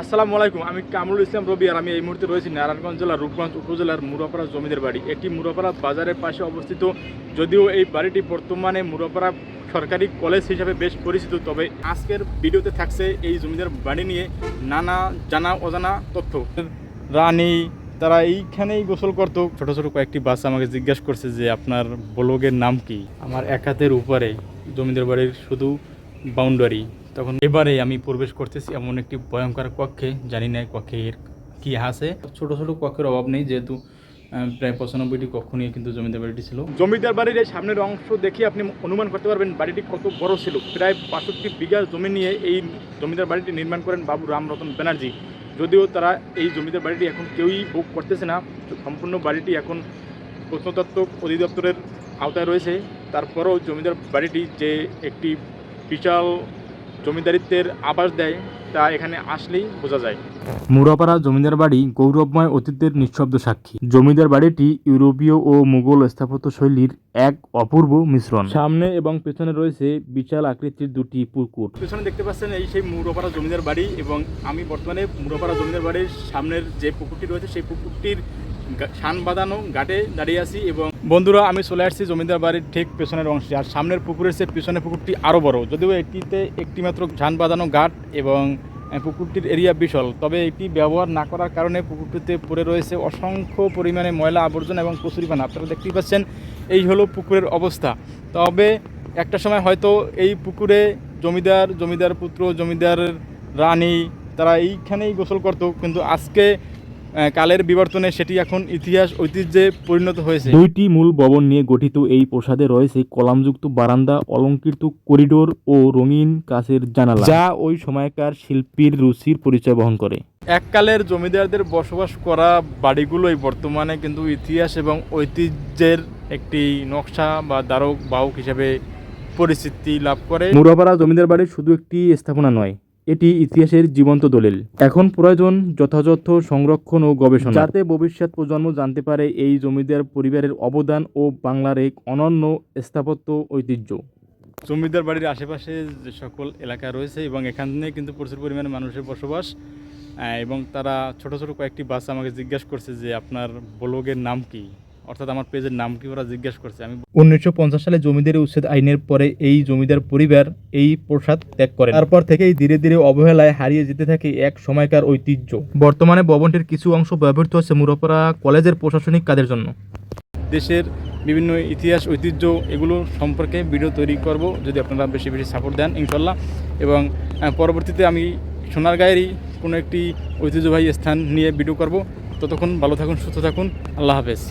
আসসালামু আলাইকুম। আমি কামরুল ইসলাম রবি আর আমি এই মুহূর্তে রয়েছি নারায়ণগঞ্জ জেলার রূপগঞ্জ উপজেলার মুরাপাড়া জমিদার বাড়ি। এটি মুরাপাড়া বাজারের পাশে অবস্থিত। যদিও এই বাড়িটি বর্তমানে মুরাপাড়া সরকারি কলেজ হিসাবে বেশ পরিচিত, তবে আজকের ভিডিওতে থাকছে এই জমিদার বাড়ি নিয়ে নানা জানা অজানা তথ্য। রানী তারা এইখানেই গোসল করতো। ছোটো ছোটো কয়েকটি বাচ্চা আমাকে জিজ্ঞাসা করছে যে আপনার ব্লগের নাম কি। আমার এক হাতের উপরে জমিদার বাড়ির শুধু বাউন্ডারি। তখন এবারে আমি প্রবেশ করতেছি এমন একটি ভয়ঙ্কর কক্ষে, জানি না কক্ষের কি আছে। ছোট ছোট কক্ষের অভাব নেই, যেহেতু প্রায় 95টি কক্ষ নিয়ে কিন্তু জমিদার বাড়িটি ছিল। জমিদার বাড়ির এই সামনের অংশ দেখে আপনি অনুমান করতে পারবেন বাড়িটি কত বড় ছিল। প্রায় 65 বিঘা জমি নিয়ে এই জমিদার বাড়িটি নির্মাণ করেন বাবু রামরতন ব্যানার্জি। যদিও তারা এই জমিদার বাড়িটি এখন কেউই ভোগ করতেছে না, সম্পূর্ণ বাড়িটি এখন প্রত্নতত্ত্ব অধিদপ্তরের আওতায় রয়েছে। তারপরেও জমিদার বাড়িটি যে একটি বিশাল জমিদারিত্বের আভাস দেয় তা এখানে আসলেই বোঝা যায়। মুরাপাড়া জমিদার বাড়ি গৌরবময় অতীতের নিঃশব্দ সাক্ষী। জমিদার বাড়িটি ইউরোপীয় ও মুঘল স্থাপত্য শৈলীর এক অপূর্ব মিশ্রণ। সামনে এবং পেছনে রয়েছে বিশাল আকৃতির দুটি পুকুর। পেছনে দেখতে পাচ্ছেন এই সেই মুরাপাড়া জমিদার বাড়ি, এবং আমি বর্তমানে মুরাপাড়া জমিদার বাড়ির সামনের যে পুকুরটি রয়েছে সেই পুকুরটির শান বাঁধানো ঘাটে দাঁড়িয়ে আছি। এবং বন্ধুরা, আমি চলে আসছি জমিদার বাড়ির ঠিক পেছনের অংশে। আর সামনের পুকুরের চেয়ে পিছনের পুকুরটি আরও বড়, যদিও এটিতে একটি মাত্র শান বাঁধানো ঘাট এবং পুকুরটির এরিয়া বিশাল। তবে এটি ব্যবহার না করার কারণে পুকুরটিতে পড়ে রয়েছে অসংখ্য পরিমাণে ময়লা আবর্জনা এবং কচুরিপানা। আপনারা দেখতেই পাচ্ছেন এই হলো পুকুরের অবস্থা। তবে একটা সময় হয়তো এই পুকুরে জমিদার পুত্র, জমিদার রানী তারা এইখানেই গোসল করত, কিন্তু আজকে কালের বিবর্তনে সেটি এখন ইতিহাস ঐতিহ্যে পরিণত হয়েছে। দুইটি মূল ভবন নিয়ে গঠিত এই প্রাসাদে রয়েছে কলামযুক্ত বারান্দা, অলংকৃত করিডোর ও রঙিন কাচের জানালা, যা ওই সময়কার শিল্পীর রুচির পরিচয় বহন করে। এককালের জমিদারদের বসবাস করা বাড়িগুলোই বর্তমানে কিন্তু ইতিহাস এবং ঐতিহ্যের একটি নকশা বা দ্বারক বাহক হিসেবে পরিচিতি লাভ করে। মুরাপাড়া জমিদার বাড়ি শুধু একটি স্থাপনা নয়, এটি ইতিহাসের জীবন্ত দলিল। এখন প্রয়োজন যথাযথ সংরক্ষণ ও গবেষণা, যাতে ভবিষ্যৎ প্রজন্ম জানতে পারে এই জমিদার পরিবারের অবদান ও বাংলার এক অনন্য স্থাপত্য ঐতিহ্য। জমিদার বাড়ির আশেপাশে যে সকল এলাকা রয়েছে এবং এখানে কিন্তু প্রচুর পরিমাণে মানুষের বসবাস, এবং তারা ছোট ছোট কয়েকটি বাচ্চা আমাকে জিজ্ঞাসা করছে যে আপনার ব্লগের নাম কি, অর্থাৎ আমার পেজের নাম কি ওরা জিজ্ঞাসা করছে। আমি 1950 সালে জমিদারি উচ্ছেদ আইনের পরে এই জমিদার পরিবার এই প্রাসাদ ত্যাগ করে। তারপর থেকেই ধীরে ধীরে অবহেলায় হারিয়ে যেতে থাকে এক সময়কার ঐতিহ্য। বর্তমানে ভবনটির কিছু অংশ ব্যবহৃত হচ্ছে মুরাপাড়া কলেজের প্রশাসনিক কাজের জন্য। দেশের বিভিন্ন ইতিহাস ঐতিহ্য এগুলো সম্পর্কে ভিডিও তৈরি করব যদি আপনারা বেশি বেশি সাপোর্ট দেন ইনশাল্লাহ। এবং পরবর্তীতে আমি সোনারগাঁয়েরই কোনো একটি ঐতিহ্যবাহী স্থান নিয়ে ভিডিও করব। ততক্ষণ ভালো থাকুন, সুস্থ থাকুন, আল্লাহ হাফেজ।